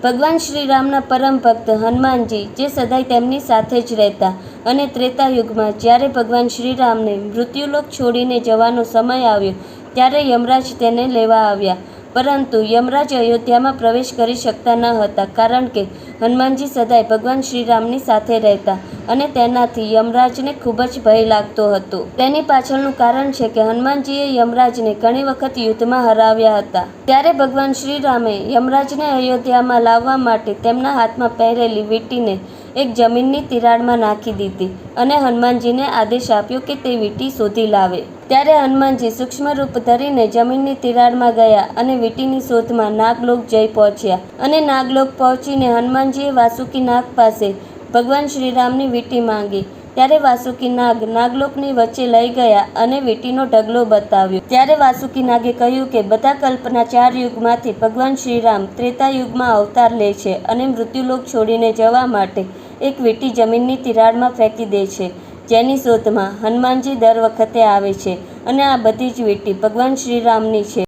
ભગવાન શ્રીરામના પરમ ભક્ત હનુમાનજી જે સદાય તેમની સાથે જ રહેતા અને ત્રેતા યુગમાં જ્યારે ભગવાન શ્રીરામને મૃત્યુલોક છોડીને જવાનો સમય આવ્યો ત્યારે યમરાજ તેને લેવા આવ્યા, પરંતુ યમરાજ અયોધ્યામાં પ્રવેશ કરી શકતા ન હતા, કારણ કે હનુમાનજી સદાય ભગવાન શ્રીરામની સાથે રહેતા અને તેનાથી યમરાજને ખૂબ જ ભય લાગતો હતો. તેની પાછળનું કારણ છે કે હનુમાનજીએ યમરાજને ઘણી વખત યુદ્ધમાં હરાવ્યા હતા. ત્યારે ભગવાન શ્રીરામે યમરાજને અયોધ્યામાં લાવવા માટે તેમના હાથમાં પહેરેલી વીંટીને એક જમીનની તિરાડમાં નાખી દીધી અને હનુમાનજીને આદેશ આપ્યો કે તે વીંટી શોધી લાવે. ત્યારે હનુમાનજી સૂક્ષ્મ રૂપ ધરીને જમીનની તિરાડમાં ગયા અને વીંટીની શોધમાં નાગલોક જઈ પહોંચ્યા અને નાગલોક પહોંચીને હનુમાનજીએ વાસુકી નાગ પાસે ભગવાન શ્રીરામની વીંટી માંગી. ત્યારે વાસુકી નાગ નાગલોકની વચ્ચે લઈ ગયા અને વીંટીનો ઢગલો બતાવ્યો. ત્યારે વાસુકી નાગે કહ્યું કે બધા કલ્પના 4 યુગમાંથી ભગવાન શ્રીરામ ત્રેતા યુગમાં અવતાર લે છે અને મૃત્યુલોક છોડીને જવા માટે એક વીંટી જમીનની તિરાડમાં ફેંકી દે છે, જેની શોધમાં હનુમાનજી દર વખતે આવે છે અને આ બધી જ વીંટી ભગવાન શ્રીરામની છે.